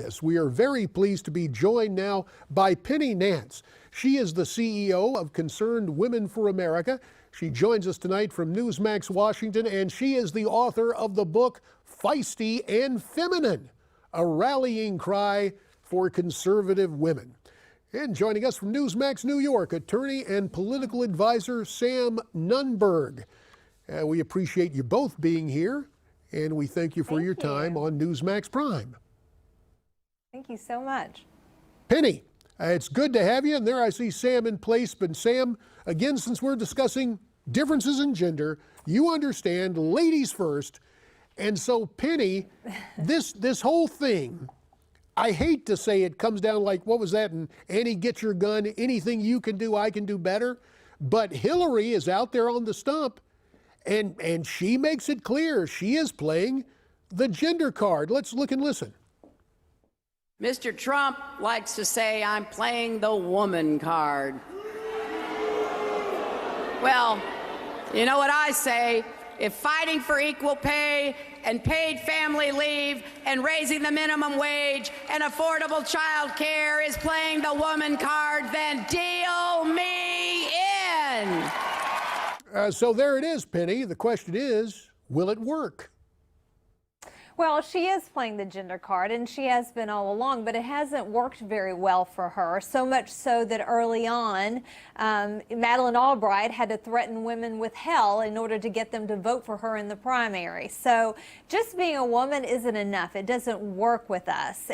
this, we are very pleased to be joined now by Penny Nance. She is the CEO of Concerned Women for America. She joins us tonight from Newsmax, Washington, and she is the author of the book Feisty and Feminine, a rallying cry for conservative women. And joining us from Newsmax, New York, attorney and political advisor Sam Nunberg. We appreciate you both being here, and we thank you for your time on Newsmax Prime. Thank you so much. Penny, it's good to have you. And there I see Sam in place. But Sam, again, since we're discussing differences in gender, you understand ladies first. And so, Penny, this whole thing, I hate to say it comes down like, what was that? And Annie, get your gun. Anything you can do, I can do better. But Hillary is out there on the stump, and she makes it clear she is playing the gender card. Let's look and listen. Mr. Trump likes to say, I'm playing the woman card. Well, you know what I say? If fighting for equal pay and paid family leave and raising the minimum wage and affordable child care is playing the woman card, then deal me in. So there it is, Penny. The question is, will it work? Well, she is playing the gender card, and she has been all along, but it hasn't worked very well for her, so much so that early on, Madeleine Albright had to threaten women with hell in order to get them to vote for her in the primary. So just being a woman isn't enough. It doesn't work with us.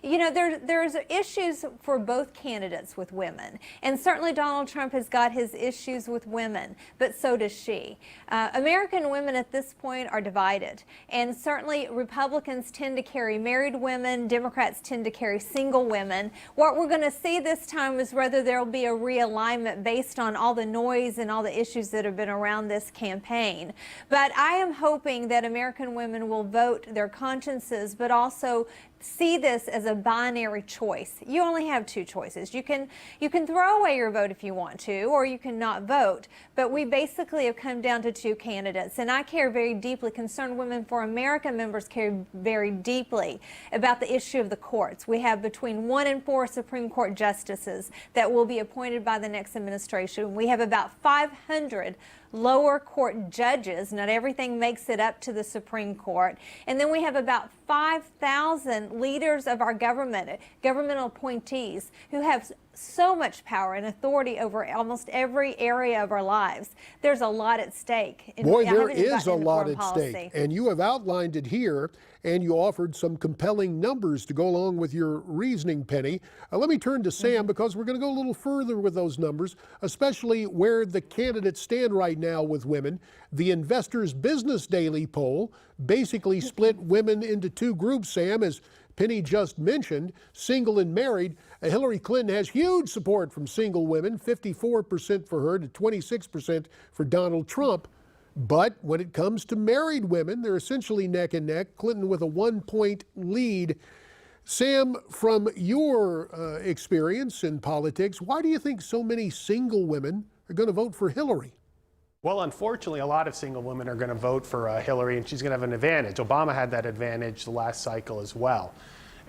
You know, there's issues for both candidates with women, and certainly Donald Trump has got his issues with women, but so does she. American women at this point are divided, and certainly Republicans tend to carry married women, Democrats tend to carry single women. What we're going to see this time is whether there will be a realignment based on all the noise and all the issues that have been around this campaign. But I am hoping that American women will vote their consciences, but also see this as a binary choice. You only have two choices. You can throw away your vote if you want to, or you can not vote. But we basically have come down to two candidates, and I care very deeply. Concerned Women for America members care very deeply about the issue of the courts. We have between 1 and 4 Supreme Court justices that will be appointed by the next administration. We have about 500 lower court judges. Not everything makes it up to the Supreme Court. And then we have about 5,000 leaders of our governmental appointees who have so much power and authority over almost every area of our lives. There's a lot at stake. Boy, there is a lot at stake. And you have outlined it here, and you offered some compelling numbers to go along with your reasoning, Penny. Let me turn to Sam, because we're going to go a little further with those numbers, especially where the candidates stand right now with women. The Investor's Business Daily poll basically split women into two groups, Sam, as Penny just mentioned, single and married. Hillary Clinton has huge support from single women, 54% for her to 26% for Donald Trump. But when it comes to married women, they're essentially neck and neck, Clinton with a 1-point lead. Sam, from your experience in politics, why do you think so many single women are going to vote for Hillary? Well, unfortunately, a lot of single women are going to vote for Hillary, and she's going to have an advantage. Obama had that advantage the last cycle as well.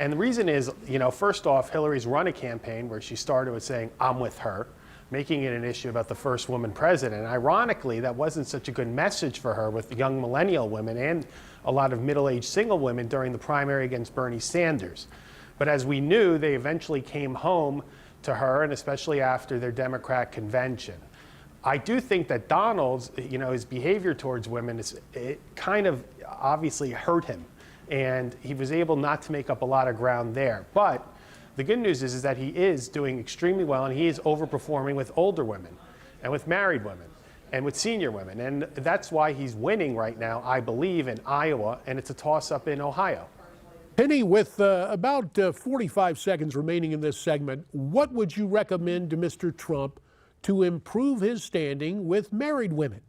And the reason is, you know, first off, Hillary's run a campaign where she started with saying, I'm with her, making it an issue about the first woman president. And ironically, that wasn't such a good message for her with young millennial women and a lot of middle-aged single women during the primary against Bernie Sanders. But as we knew, they eventually came home to her, and especially after their Democrat convention. I do think that Donald's, you know, his behavior towards women, it kind of obviously hurt him. And he was able not to make up a lot of ground there. But the good news is that he is doing extremely well, and he is overperforming with older women and with married women and with senior women. And that's why he's winning right now, I believe, in Iowa, and it's a toss-up in Ohio. Penny, with about 45 seconds remaining in this segment, what would you recommend to Mr. Trump to improve his standing with married women?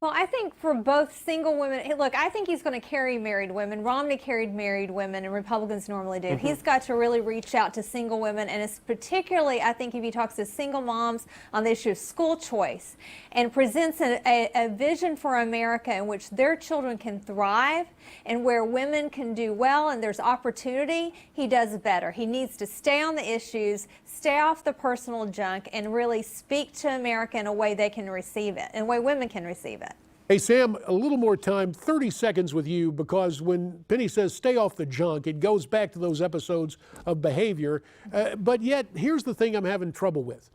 Well, I think for both single women, look, I think he's going to carry married women. Romney carried married women, and Republicans normally do. He's got to really reach out to single women, and it's particularly, I think, if he talks to single moms on the issue of school choice and presents a vision for America in which their children can thrive and where women can do well and there's opportunity, he does better. He needs to stay on the issues, stay off the personal junk, and really speak to America in a way they can receive it, in a way women can receive it. Hey, Sam, a little more time, 30 seconds with you, because when Penny says stay off the junk, it goes back to those episodes of behavior. But yet, here's the thing I'm having trouble with.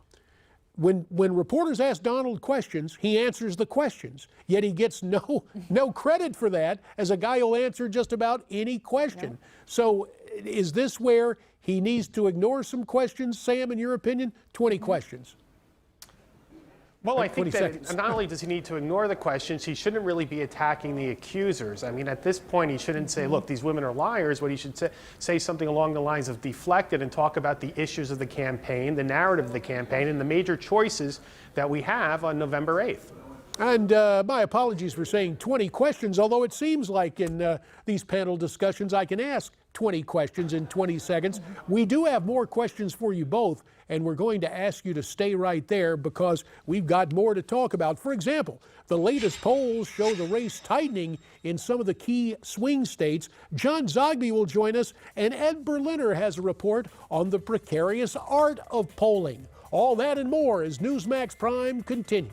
When reporters ask Donald questions, he answers the questions, yet he gets no credit for that, as a guy who'll answer just about any question. No. So is this where he needs to ignore some questions, Sam, in your opinion? 20 questions. Well, I think that not only does he need to ignore the questions, he shouldn't really be attacking the accusers. I mean, at this point, he shouldn't say, look, these women are liars. What he should say something along the lines of deflect it and talk about the issues of the campaign, the narrative of the campaign, and the major choices that we have on November 8th. And my apologies for saying 20 questions, although it seems like in these panel discussions I can ask 20 questions in 20 seconds. We do have more questions for you both, and we're going to ask you to stay right there because we've got more to talk about. For example, the latest polls show the race tightening in some of the key swing states. John Zogby will join us, and Ed Berliner has a report on the precarious art of polling. All that and more as Newsmax Prime continues.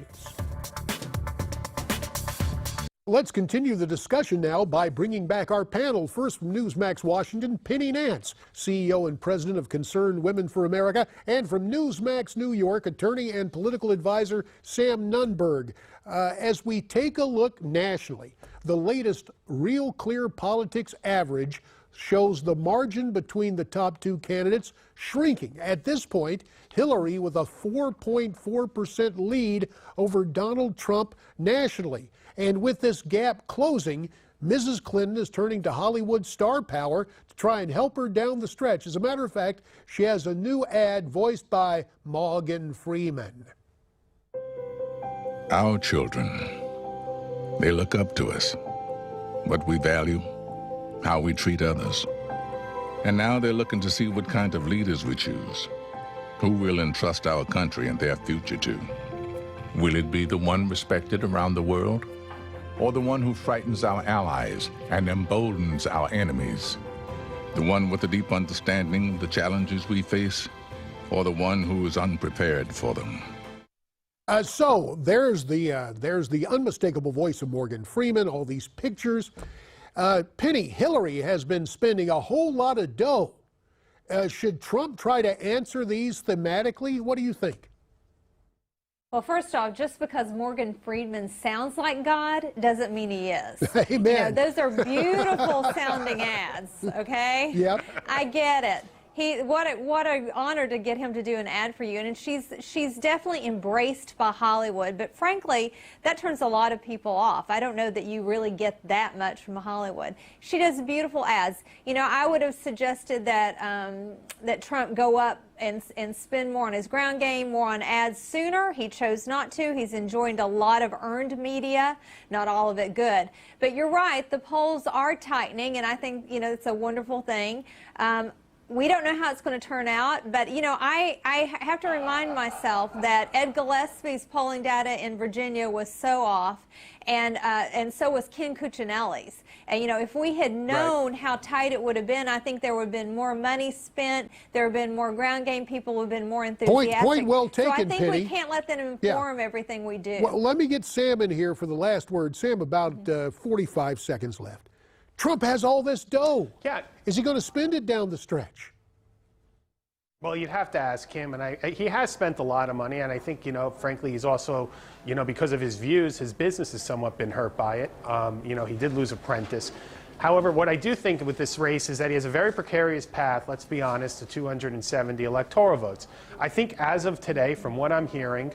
Let's continue the discussion now by bringing back our panel. First from Newsmax Washington, Penny Nance, CEO and president of Concerned Women for America, and from Newsmax New York, attorney and political advisor Sam Nunberg. As we take a look nationally, the latest Real Clear Politics average shows the margin between the top two candidates shrinking. At this point, Hillary with a 4.4% lead over Donald Trump nationally. And with this gap closing, Mrs. Clinton is turning to Hollywood star power to try and help her down the stretch. As a matter of fact, she has a new ad voiced by Morgan Freeman. Our children, they look up to us, what we value, how we treat others. And now they're looking to see what kind of leaders we choose, who will entrust our country and their future to. Will it be the one respected around the world, or the one who frightens our allies and emboldens our enemies? The one with a deep understanding of the challenges we face, or the one who is unprepared for them? So there's the unmistakable voice of Morgan Freeman, all these pictures. Penny, Hillary has been spending a whole lot of dough. Should Trump try to answer these thematically? What do you think? Well, first off, just because Morgan Freeman sounds like God doesn't mean he is. Amen. You know, those are beautiful sounding ads, okay? Yep. I get it. What an honor to get him to do an ad for you. And she's definitely embraced by Hollywood, but frankly, that turns a lot of people off. I don't know that you really get that much from Hollywood. She does beautiful ads. You know, I would have suggested that that Trump go up and spend more on his ground game, more on ads sooner. He chose not to. He's enjoyed a lot of earned media, not all of it good. But you're right, the polls are tightening, and I think, you know, it's a wonderful thing. We don't know how it's going to turn out, but, you know, I have to remind myself that Ed Gillespie's polling data in Virginia was so off, and so was Ken Cuccinelli's. And, you know, if we had known how tight it would have been, I think there would have been more money spent, there would have been more ground game, people would have been more enthusiastic. Point well taken, so I think Penny. we can't let them inform everything we do. Well, let me get Sam in here for the last word. Sam, about 45 seconds left. Trump has all this dough. Yeah. Is he going to spend it down the stretch? Well, you'd have to ask him, and he has spent a lot of money, and I think, you know, frankly, he's also, you know, because of his views, his business has somewhat been hurt by it. You know, he did lose Apprentice. However, what I do think with this race is that he has a very precarious path, let's be honest, to 270 electoral votes. I think as of today, from what I'm hearing,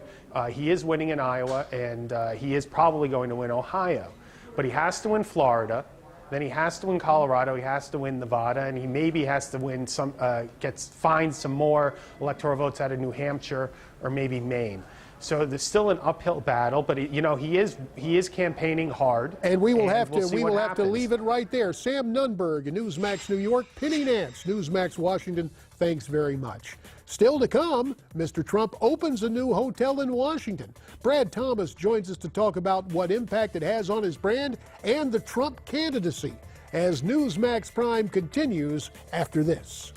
he is winning in Iowa, and he is probably going to win Ohio. But he has to win Florida. Then he has to win Colorado, he has to win Nevada, and he maybe has to win find some more electoral votes out of New Hampshire or maybe Maine. So there's still an uphill battle, but he is campaigning hard. And we will have we'll to leave it right there. Sam Nunberg in Newsmax New York, Penny Nance, Newsmax Washington. Thanks very much. Still to come, Mr. Trump opens a new hotel in Washington. Brad Thomas joins us to talk about what impact it has on his brand and the Trump candidacy as Newsmax Prime continues after this.